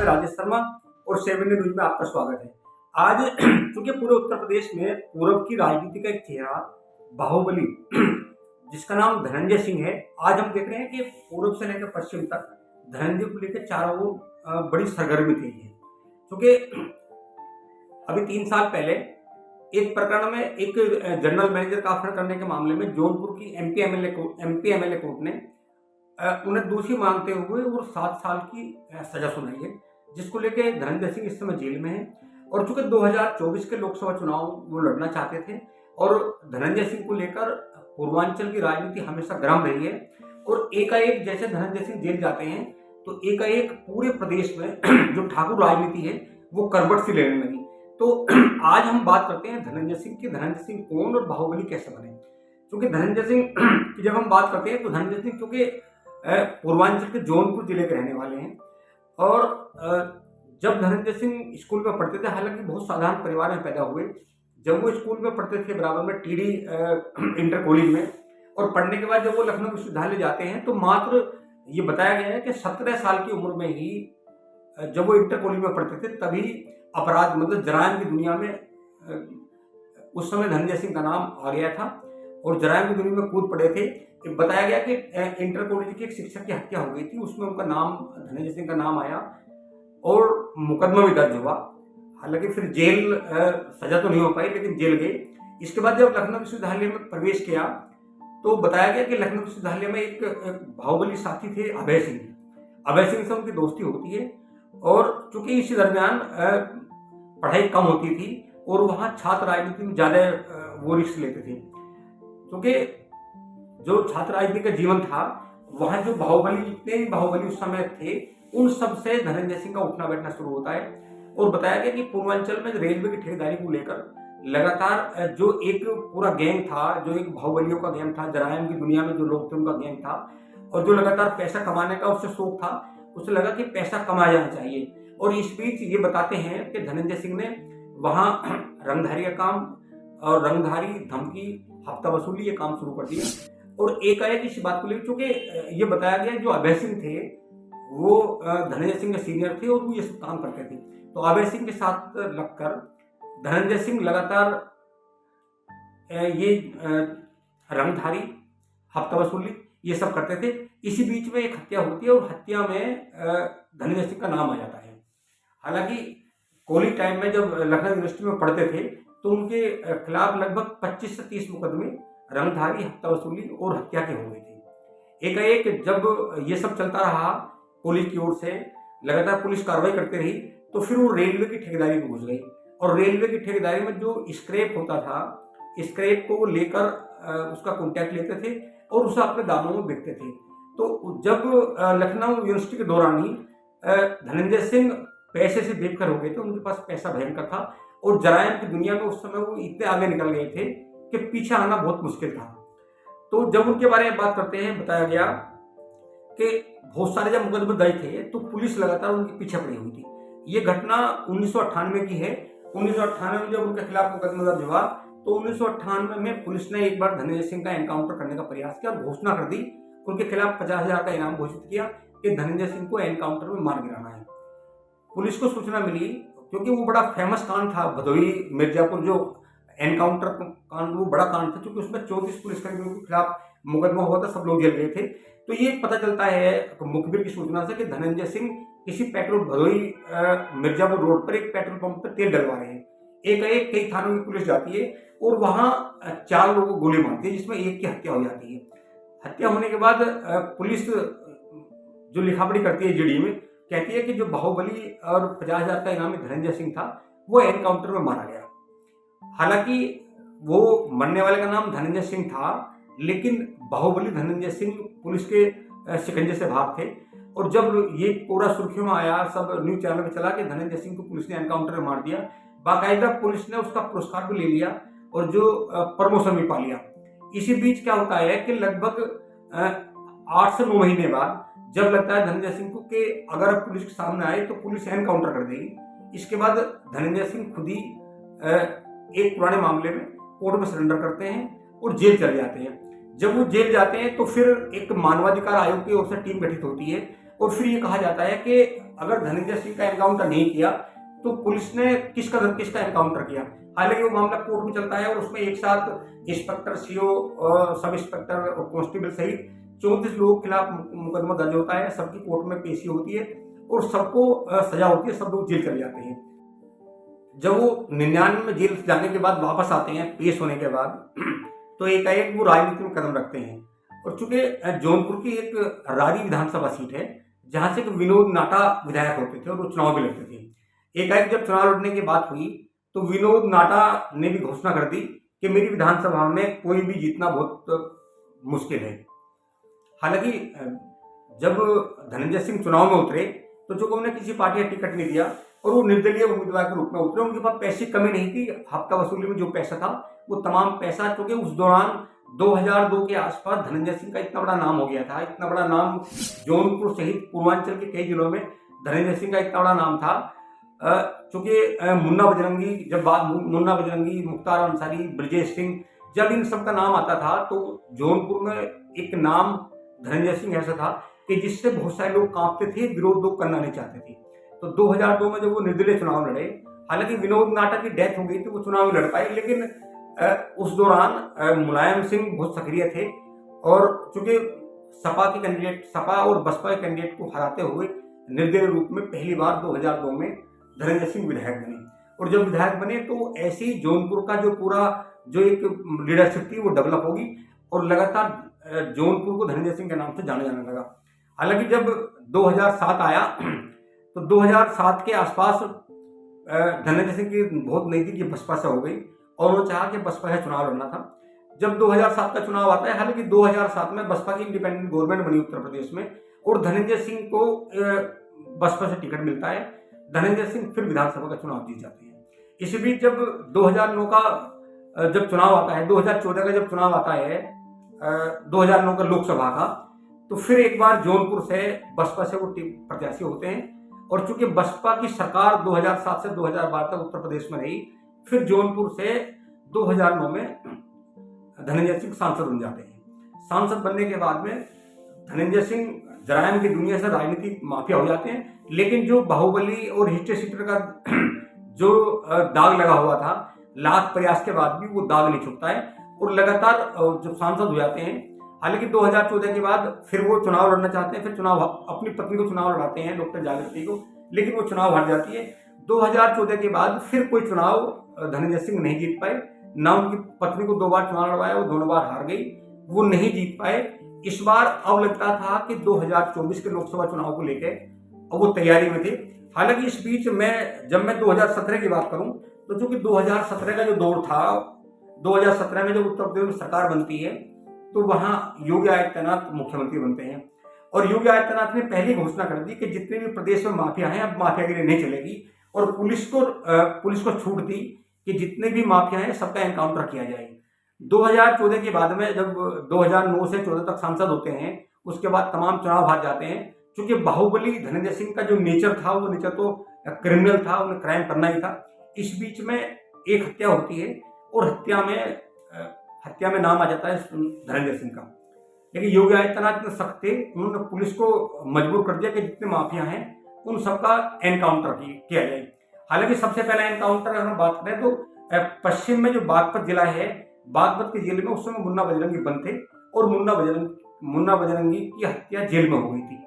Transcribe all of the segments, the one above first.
मैं राजेश शर्मा और 7 न्यूज में आपका स्वागत है। आज चूंकि पूरे उत्तर प्रदेश में पूर्व की राजनीति का एक चेहरा बाहुबली जिसका नाम धनंजय सिंह है, आज हम देख रहे हैं कि पूर्व से लेकर पश्चिम तक धनंजय को लेकर चारों ओर बड़ी सरगर्मी तेज है। क्योंकि अभी 3 साल पहले एक प्रकरण में एक जनरल मैनेजर का अपहरण करने के मामले में जौनपुर की एमपी एमएलए कोर्ट ने उन्हें दोषी मानते हुए और 7 साल की सजा सुनाई है, जिसको लेके धनंजय सिंह इस समय जेल में है। और चूंकि 2024 के लोकसभा चुनाव वो लड़ना चाहते थे और धनंजय सिंह को लेकर पूर्वांचल की राजनीति हमेशा गर्म रही है और एकाएक जैसे धनंजय सिंह जेल जाते हैं तो एकाएक पूरे प्रदेश में जो ठाकुर राजनीति है वो करवट सी लेने लगी। तो आज हम बात करते हैं धनंजय सिंह की। धनंजय सिंह कौन और बाहुबली कैसे बने? क्योंकि धनंजय सिंह की जब हम बात करते हैं तो धनंजय सिंह क्योंकि पूर्वांचल के जौनपुर जिले के रहने वाले हैं और जब धनंजय सिंह स्कूल में पढ़ते थे, हालांकि बहुत साधारण परिवार में पैदा हुए, जब वो स्कूल में पढ़ते थे बराबर में टीडी इंटर कॉलेज में, और पढ़ने के बाद जब वो लखनऊ विश्वविद्यालय जाते हैं तो मात्र ये बताया गया है कि 17 साल की उम्र में ही जब वो इंटर कॉलेज में पढ़ते थे तभी अपराध मतलब जराइम की दुनिया में उस समय धनंजय सिंह का नाम आ गया था और जराइम की दुनिया में कूद पड़े थे। बताया गया कि इंटर कॉलेज की एक शिक्षक की हत्या हो गई थी, उसमें उनका नाम धनंजय सिंह का नाम आया और मुकदमा भी दर्ज हुआ। हालांकि फिर जेल सजा तो नहीं हो पाई लेकिन जेल गए। इसके बाद जब लखनऊ विश्वविद्यालय में प्रवेश किया तो बताया गया कि लखनऊ विश्वविद्यालय में एक बाहुबली साथी थे अभय सिंह से उनकी दोस्ती होती है और चूंकि इसी दरमियान पढ़ाई कम होती थी और वहाँ छात्र राजनीति में ज़्यादा वो रिस्क लेते थे। क्योंकि जो छात्र राजनीति का जीवन था वहाँ जो जितने भी बाहुबली उस समय थे उन सब से धनंजय सिंह का उठना बैठना शुरू होता है। और बताया गया कि पूर्वांचल में रेलवे की ठेकेदारी को लेकर लगातार जो एक पूरा गैंग था, जो एक बाहुबलियों का गैंग था, जराइम की दुनिया में जो लोग थे उनका गैंग था और जो लगातार पैसा कमाने का उससे शौक था, उसे लगा कि पैसा कमाया जाना चाहिए। और इस बीच ये बताते हैं कि धनंजय सिंह ने वहाँ रंगधारी का काम और रंगधारी धमकी हफ्ता वसूली ये काम शुरू कर दिया। और एकाएक इस बात को लेकर चूंकि ये बताया गया जो अभय सिंह थे वो धनंजय सिंह के सीनियर थे और वो ये सब काम करते थे, तो अभय सिंह के साथ लगकर धनंजय सिंह लगातार ये रंगधारी हफ्ता वसूली ये सब करते थे। इसी बीच में एक हत्या होती है और हत्या में धनंजय सिंह का नाम आ जाता है। हालांकि कॉलेज टाइम में जब लखनऊ यूनिवर्सिटी में पढ़ते थे तो उनके खिलाफ लगभग 25 से 30 मुकदमे रंगधारी हत्या वसूली और हत्या के हो गए थे। एकाएक जब ये सब चलता रहा पुलिस की ओर से लगातार पुलिस कार्रवाई करती रही तो फिर वो रेलवे की ठेकेदारी में घुस गई और रेलवे की ठेकेदारी में जो स्क्रैप होता था, स्क्रैप को लेकर उसका कॉन्टैक्ट लेते थे और उसे अपने दामों में बेचते थे। तो जब लखनऊ यूनिवर्सिटी के दौरान ही धनंजय सिंह पैसे से बेचकर हो गए थे, उनके पास पैसा भयंकर था और जराइम की दुनिया में उस समय वो इतने आगे निकल गए थे कि पीछे आना बहुत मुश्किल था। तो जब उनके बारे में बात करते हैं, बताया गया कि बहुत सारे जब मुकदमे दर्ज थे तो पुलिस लगातार उनके पीछे पड़ी हुई थी। ये घटना 1998 की है। 1998 में जब उनके खिलाफ मुकदमा दर्ज हुआ तो 1998 में पुलिस ने एक बार धनंजय सिंह का एनकाउंटर करने का प्रयास किया और घोषणा कर दी, उनके खिलाफ 50,000 का इनाम घोषित किया कि धनंजय सिंह को एनकाउंटर में मार गिराना है। पुलिस को सूचना मिली क्योंकि वो बड़ा फेमस कांड था, भदोही मिर्जापुर जो एनकाउंटर कांड, वो बड़ा कांड था क्योंकि उसमें 34 पुलिसकर्मियों के खिलाफ मुकदमा हुआ था, सब लोग जेल गए थे। तो ये पता चलता है मुखबिर की सूचना से कि धनंजय सिंह किसी भदोही मिर्जापुर रोड पर एक पेट्रोल पंप पर तेल डलवा रहे हैं। एक कई थानों की पुलिस जाती है और वहाँ 4 लोगों को गोली मारती है जिसमें एक की हत्या हो जाती है। हत्या होने के बाद पुलिस जो लिखापढ़ी करती है जीडी में, कहती है कि जो बाहुबली और 50,000 का इनामी धनंजय सिंह था वो एनकाउंटर में मारा गया। हालांकि वो मरने वाले का नाम धनंजय सिंह था लेकिन बाहुबली धनंजय सिंह पुलिस के शिकंजे से भाग थे। और जब ये पूरा सुर्खियों में आया, सब न्यूज चैनल में चला कि धनंजय सिंह को पुलिस ने एनकाउंटर में मार दिया, बाकायदा पुलिस ने उसका पुरस्कार भी ले लिया और जो प्रमोशन भी पा लिया। इसी बीच क्या होता है कि लगभग 8 से 9 महीने बाद जब लगता है धनंजय सिंह को कि अगर पुलिस के सामने आए तो पुलिस एनकाउंटर कर देगी। इसके बाद धनंजय सिंह खुद ही एक पुराने मामले में कोर्ट में सरेंडर करते हैं और जेल चले जाते हैं। जब वो जेल जाते हैं तो फिर एक मानवाधिकार आयोग की ओर से टीम गठित होती है और फिर ये कहा जाता है कि अगर धनंजय सिंह का एनकाउंटर नहीं किया तो पुलिस ने किसका एनकाउंटर किया। हालांकि वो मामला कोर्ट में चलता है और उसमें एक साथ इंस्पेक्टर, सीओ, सब इंस्पेक्टर और कांस्टेबल सहित 34 लोगों के खिलाफ मुकदमा दर्ज होता है। सबकी कोर्ट में पेशी होती है और सबको सजा होती है, सब लोग जेल चले जाते हैं। जब वो 99 में जेल जाने के बाद वापस आते हैं पेश होने के बाद, तो एकाएक वो राजनीति में कदम रखते हैं। और चूंकि जौनपुर की एक रारी विधानसभा सीट है जहां से विनोद नाटा विधायक होते थे और वो चुनाव भी लड़ते थे। एकाएक जब चुनाव लड़ने की बात हुई तो विनोद नाटा ने भी घोषणा कर दी कि मेरी विधानसभा में कोई भी जीतना बहुत मुश्किल है। हालांकि जब धनंजय सिंह चुनाव में उतरे तो चूंकि उन्हें किसी पार्टी का टिकट नहीं दिया और वो निर्दलीय उम्मीदवार के रूप में उतरे, उनके पास पैसे की कमी नहीं थी। हफ्ता वसूली में जो पैसा था वो तमाम पैसा, क्योंकि उस दौरान 2002 के आसपास धनंजय सिंह का इतना बड़ा नाम हो गया था, इतना बड़ा नाम जौनपुर सहित पूर्वांचल के कई जिलों में धनंजय सिंह का इतना बड़ा नाम था। चूंकि मुन्ना बजरंगी, मुख्तार अंसारी, ब्रजेश सिंह, जब इन सब का नाम आता था तो जौनपुर में एक नाम धनंजय सिंह ऐसा था कि जिससे बहुत सारे लोग कांपते थे, विरोध लोग करना नहीं चाहते थे। तो 2002 में जब वो निर्दलीय चुनाव लड़े, हालांकि विनोद नाटा की डेथ हो गई थी, वो चुनाव लड़ पाए, लेकिन उस दौरान मुलायम सिंह बहुत सक्रिय थे और चूंकि सपा और बसपा के कैंडिडेट को हराते हुए निर्दलीय रूप में पहली बार 2002 में धनंजय सिंह विधायक बने। और जब विधायक बने तो ऐसी जौनपुर का जो एक लीडरशिप थी वो डेवलप होगी और लगातार जौनपुर को धनंजय सिंह के नाम से जाना जाने लगा। हालांकि जब 2007 आया तो 2007 के आसपास धनंजय सिंह की बहुत नज़दीकी बसपा से हो गई और वो चाहा कि बसपा से चुनाव लड़ना था। जब 2007 का चुनाव आता है, हालांकि 2007 में बसपा की इंडिपेंडेंट गवर्नमेंट बनी उत्तर प्रदेश में और धनंजय सिंह को बसपा से टिकट मिलता है। धनंजय सिंह फिर विधानसभा का चुनाव जीत जाते हैं। इसी बीच जब 2009 का जब चुनाव आता है, 2014 का जब चुनाव आता है, 2009 का लोकसभा का, तो फिर एक बार जौनपुर से बसपा से वो प्रत्याशी होते हैं। और चूंकि बसपा की सरकार 2007 से 2012 तक उत्तर प्रदेश में रही, फिर जौनपुर से 2009 में धनंजय सिंह सांसद बन जाते हैं। सांसद बनने के बाद में धनंजय सिंह जरायम की दुनिया से राजनीतिक माफिया हो जाते हैं, लेकिन जो बाहुबली और हिस्ट्री सीटर का जो दाग लगा हुआ था, लाख प्रयास के बाद भी वो दाग नहीं छुपता है और लगातार जब सांसद हो जाते हैं। हालांकि 2014 के बाद फिर वो चुनाव लड़ना चाहते हैं, फिर चुनाव अपनी पत्नी को चुनाव लड़ाते हैं, डॉक्टर जागृति को, लेकिन वो चुनाव हार जाती है। 2014 के बाद फिर कोई चुनाव धनंजय सिंह नहीं जीत पाए, ना उनकी पत्नी को 2 बार चुनाव लड़वाया, वो दोनों बार हार गई, वो नहीं जीत पाए। इस बार अब लगता था कि 2024 के लोकसभा चुनाव को लेकर अब वो तैयारी में थे। हालांकि इस बीच जब मैं 2017 की बात करूं तो चूंकि 2017 का जो दौर था, 2017 में जब उत्तर प्रदेश में सरकार बनती है तो वहां योगी आदित्यनाथ मुख्यमंत्री बनते हैं और योगी आदित्यनाथ ने पहली घोषणा कर दी कि जितने भी प्रदेश में माफिया हैं अब माफियागिरी नहीं चलेगी और पुलिस को छूट दी कि जितने भी माफिया हैं सबका एनकाउंटर किया जाए। 2014 के बाद में जब 2009 से 14 तक सांसद होते हैं, उसके बाद तमाम चुनाव हार जाते हैं। क्योंकि बाहुबली धनंजय सिंह का जो नेचर था वो नेचर तो क्रिमिनल था, उन्हें क्राइम करना ही था। इस बीच में एक हत्या होती है और हत्या में नाम आ जाता है धनंजय सिंह का। लेकिन योगी आदित्यनाथ इतने सख्त थे, उन्होंने पुलिस को मजबूर कर दिया कि जितने माफिया हैं उन सबका एनकाउंटर किया जाए। हालांकि सबसे पहला एनकाउंटर अगर हम बात करें तो पश्चिम में जो बागपत जिला है, बागपत के जेल में उस समय मुन्ना बजरंगी बंद थे और मुन्ना बजरंगी की हत्या जेल में हो गई थी।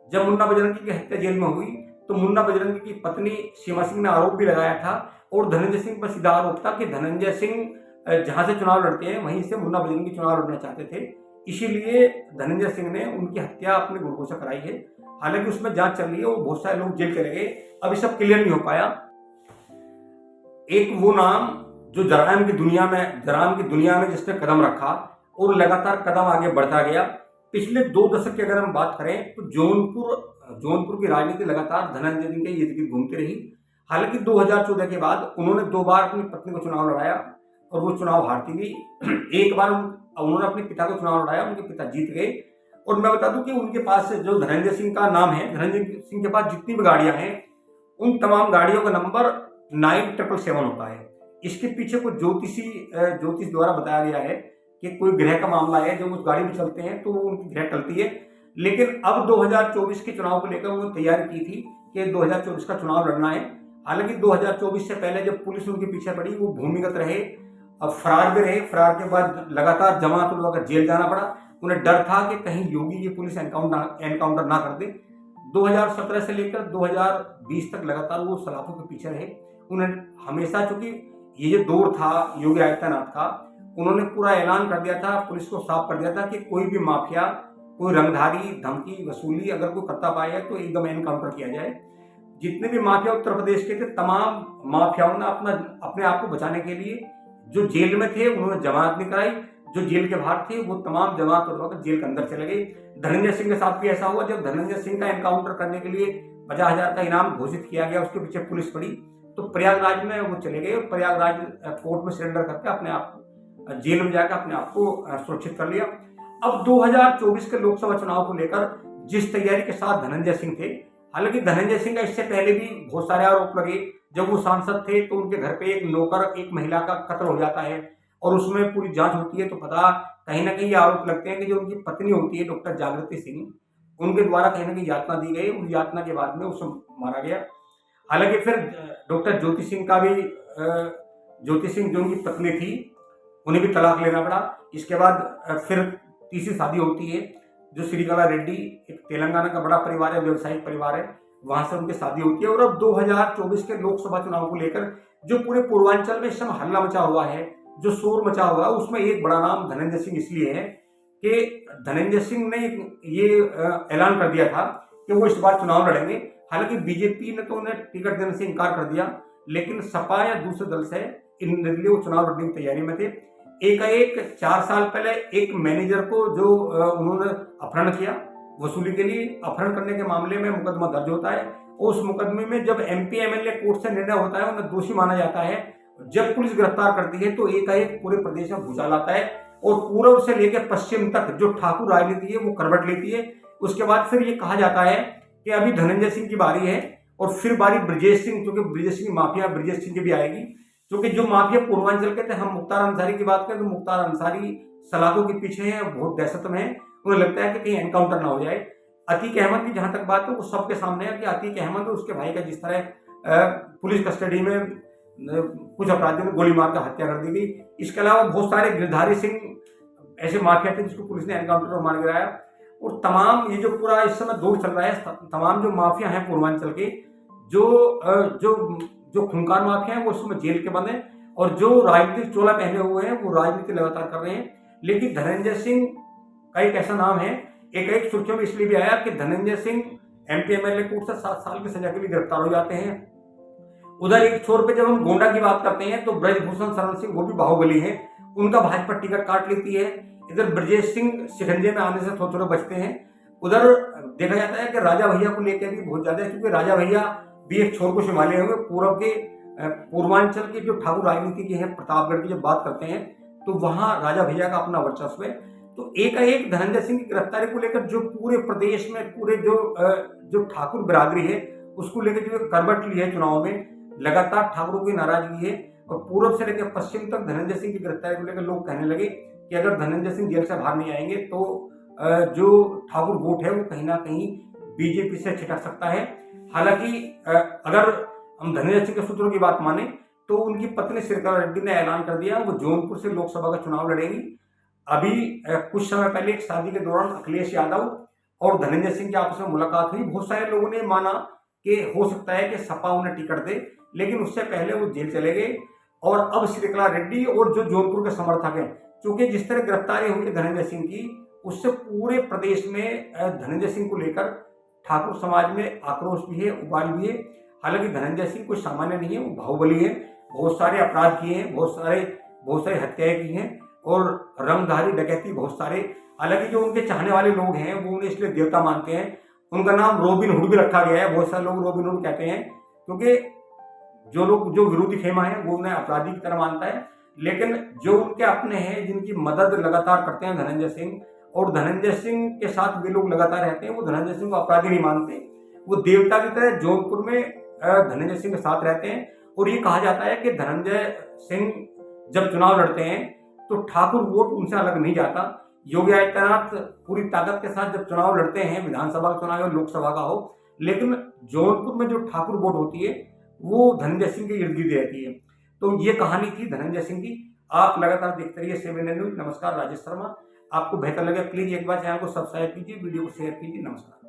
जब मुन्ना बजरंगी की हत्या जेल में हुई तो मुन्ना बजरंगी की पत्नी सीमा सिंह ने आरोप भी लगाया था और धनंजय सिंह पर सीधा आरोप था कि धनंजय सिंह जहां से चुनाव लड़ते हैं वहीं से मुन्ना बजरंगी चुनाव लड़ना चाहते थे, इसीलिए धनंजय सिंह ने उनकी हत्या अपने गुर्गों से कराई है। हालांकि उसमें जांच चल रही है, वो बहुत सारे लोग जेल चले गए, अभी सब क्लियर नहीं हो पाया। एक वो नाम जो जरायम की दुनिया में जिसने कदम रखा और लगातार कदम आगे बढ़ता गया। पिछले 2 दशक की अगर हम बात करें तो जौनपुर की राजनीति लगातार धनंजय सिंह के इर्द गिर्द घूमती रही। हालांकि 2014 के बाद उन्होंने 2 बार अपनी पत्नी को चुनाव लड़ाया और वो चुनाव हारती गई। एक बार उन्होंने अपने पिता को चुनाव लड़ाया, उनके पिता जीत गए। और मैं बता दूं कि उनके पास जो धनंजय सिंह का नाम है, धनंजय सिंह के पास जितनी भी गाड़ियां हैं उन तमाम गाड़ियों का नंबर 9777 होता है। इसके पीछे कुछ ज्योतिष द्वारा बताया गया है कि कोई ग्रह का मामला है, जब उस गाड़ी में चलते हैं तो उनकी ग्रह टलती है। लेकिन अब 2024 के चुनाव को लेकर वो तैयारी की थी कि 2024 का चुनाव लड़ना है। हालांकि 2024 से पहले जब पुलिस उनके पीछे पड़ी, वो भूमिगत रहे, अब फरार भी रहे। फरार के बाद लगातार जमात उलवा जेल जाना पड़ा। उन्हें डर था कि कहीं योगी की पुलिस एनकाउंटर ना कर दे। 2017 से लेकर 2020 तक लगातार वो सलाखों के पीछे रहे। उन्हें हमेशा, चूंकि ये जो दौर था योगी आदित्यनाथ का, उन्होंने पूरा ऐलान कर दिया था, पुलिस को साफ कर दिया था कि कोई भी माफिया, कोई रंगधारी, धमकी वसूली अगर कोई करता पाया तो एकदम एनकाउंटर किया जाए। जितने भी माफिया उत्तर प्रदेश के थे, तमाम माफियाओं ने अपने आप को बचाने के लिए जो जेल में थे उन्होंने जमानत नहीं कराई। जो जेल के बाहर थे वो तमाम जमानत उठवाकर जेल के अंदर चले गए। धनंजय सिंह के साथ भी ऐसा हुआ। जब धनंजय सिंह का एनकाउंटर करने के लिए 50,000 का इनाम घोषित किया गया, उसके पीछे पुलिस पड़ी, तो प्रयागराज में वो चले गए। प्रयागराज कोर्ट में सरेंडर करके अपने आप को जेल में जाकर अपने आप को सुरक्षित कर लिया। अब 2024 के लोकसभा चुनाव को लेकर जिस तैयारी के साथ धनंजय सिंह थे, हालांकि धनंजय सिंह का इससे पहले भी बहुत सारे आरोप लगे। जब वो सांसद थे तो उनके घर पे एक नौकर, एक महिला का कत्ल हो जाता है और उसमें पूरी जांच होती है, तो पता कहीं ना कहीं ये आरोप लगते हैं कि जो उनकी पत्नी होती है डॉक्टर जागृति सिंह, उनके द्वारा कहीं ना कहीं यातना दी गई। उस यातना के बाद में उसे मारा गया। हालांकि फिर डॉक्टर ज्योति सिंह का भी, ज्योति सिंह जो उनकी पत्नी थी, उन्हें भी तलाक लेना पड़ा। इसके बाद फिर तीसरी शादी होती है, जो श्रीकला रेड्डी, एक तेलंगाना का बड़ा परिवार है, व्यवसायिक परिवार है, वहां से उनकी शादी होती है। और अब 2024 के लोकसभा चुनाव को लेकर जो पूरे पूर्वांचल में इस समय हल्ला मचा हुआ है, जो शोर मचा हुआ है, उसमें एक बड़ा नाम धनंजय सिंह इसलिए है कि धनंजय सिंह ने ये ऐलान कर दिया था कि वो इस बार चुनाव लड़ेंगे। हालांकि बीजेपी ने तो उन्हें टिकट देने से इनकार कर दिया, लेकिन सपा या दूसरे दल से इन लिए वो चुनाव लड़ने की तैयारी में थे। एक 4 साल पहले एक मैनेजर को जो उन्होंने अपहरण किया, वसूली के लिए अपहरण करने के मामले में मुकदमा दर्ज होता है। उस मुकदमे में जब एमपी एमएलए कोर्ट से निर्णय होता है, उन्हें दोषी माना जाता है। जब पुलिस गिरफ्तार करती है तो एकाएक पूरे प्रदेश में भूचाल आता है और पूर्व से लेकर पश्चिम तक जो ठाकुर राजनीति है वो करवट लेती है। उसके बाद फिर ये कहा जाता है कि अभी धनंजय सिंह की बारी है और फिर बारी ब्रजेश सिंह, क्योंकि ब्रजेश सिंह माफिया ब्रजेश सिंह की भी आएगी। क्योंकि जो माफिया पूर्वांचल के थे, हम मुख्तार अंसारी की बात करें तो मुख्तार अंसारी सलाखों के पीछे है, बहुत दहशत में है। उन्हें लगता है कि कहीं एनकाउंटर ना हो जाए। अतीक अहमद की जहां तक बात है वो सबके सामने है कि अतीक अहमद और उसके भाई का जिस तरह पुलिस कस्टडी में कुछ अपराधियों ने गोली मारकर हत्या कर दी गई। इसके अलावा बहुत सारे गिरधारी सिंह ऐसे माफिया थे जिसको पुलिस ने एनकाउंटर में मार गिराया। और तमाम ये जो पूरा इस समय दौर चल रहा है, तमाम जो माफिया हैं पूर्वांचल के, जो खूंखार माफिया हैं वो उस समय जेल के बंद हैं और जो राजनीतिक चोला पहने हुए हैं वो राजनीति लगातार कर रहे हैं। लेकिन धनंजय सिंह का एक ऐसा नाम है, एक सुर्खियों में इसलिए भी आया कि Dhananjay Singh MP MLA court से 7 साल की सजा के लिए गिरफ्तार हो जाते हैं। उधर एक छोर पे जब हम गोंडा की बात करते हैं तो ब्रजभूषण शरण सिंह, वो भी बाहुबली हैं, उनका भाजपा टिकट काट लेती है। इधर ब्रजेश सिंह शिकंजे में आने से थोड़े बचते हैं। उधर देखा जाता है कि राजा भैया को लेकर भी बहुत ज्यादा है, क्योंकि राजा भैया भी एक छोर को संभाले हुए पूर्वांचल के जो ठाकुर राजनीति के हैं, प्रतापगढ़ की जब बात करते हैं तो वहां राजा भैया का अपना वर्चस्व है। तो एक धनंजय सिंह की गिरफ्तारी को लेकर जो पूरे प्रदेश में पूरे जो ठाकुर बिरादरी है उसको लेकर जो करवट ली है चुनाव में, लगातार ठाकुरों की नाराजगी है। और पूर्व से लेकर पश्चिम तक धनंजय सिंह की गिरफ्तारी को लेकर लोग कहने लगे कि अगर धनंजय सिंह जेल से बाहर नहीं आएंगे तो जो ठाकुर वोट है वो कहीं ना कहीं बीजेपी से छिटक सकता है। हालांकि अगर हम धनंजय सिंह के सूत्रों की बात माने तो उनकी पत्नी श्रीकला रेड्डी ने ऐलान कर दिया वो जौनपुर से लोकसभा का चुनाव लड़ेंगी। अभी कुछ समय पहले एक शादी के दौरान अखिलेश यादव और धनंजय सिंह की आपस में मुलाकात हुई। बहुत सारे लोगों ने माना कि हो सकता है कि सपा उन्हें टिकट दे, लेकिन उससे पहले वो जेल चले गए। और अब श्रीकला रेड्डी और जो जौनपुर के समर्थक हैं, क्योंकि जिस तरह गिरफ्तारी हुई है धनंजय सिंह की, उससे पूरे प्रदेश में धनंजय सिंह को लेकर ठाकुर समाज में आक्रोश भी है, उबाल भी है। हालांकि धनंजय सिंह कोई सामान्य नहीं है, वो बाहुबली है, बहुत सारे अपराध किए हैं, बहुत सारी हत्याएं की हैं और रंगधारी डकैती बहुत सारे। हालांकि जो उनके चाहने वाले लोग हैं वो उन्हें इसलिए देवता मानते हैं, उनका नाम रॉबिन हुड भी रखा गया है। बहुत सारे लोग रॉबिन हुड कहते हैं क्योंकि जो विरोधी खेमा है वो उन्हें अपराधी की तरह मानता है। लेकिन जो उनके अपने हैं जिनकी मदद लगातार करते हैं धनंजय सिंह, और धनंजय सिंह के साथ वे लोग लगातार रहते हैं, वो धनंजय सिंह को अपराधी नहीं मानते, वो देवता की तरह जौनपुर में धनंजय सिंह के साथ रहते हैं। और ये कहा जाता है कि धनंजय सिंह जब चुनाव लड़ते हैं तो ठाकुर वोट उनसे अलग नहीं जाता, योगी आदित्यनाथ पूरी ताकत के साथ जब चुनाव लड़ते हैं, विधानसभा का चुनाव हो लोकसभा का हो, लेकिन जौनपुर में जो ठाकुर वोट होती है वो धनंजय सिंह के इर्द गिर्द रहती है। तो ये कहानी थी धनंजय सिंह की। आप लगातार देखते रहिए 7 इंडिया न्यूज। नमस्कार, राजेश शर्मा। आपको बेहतर लगे प्लीज एक बार चैनल को सब्सक्राइब कीजिए, वीडियो को शेयर कीजिए। नमस्कार।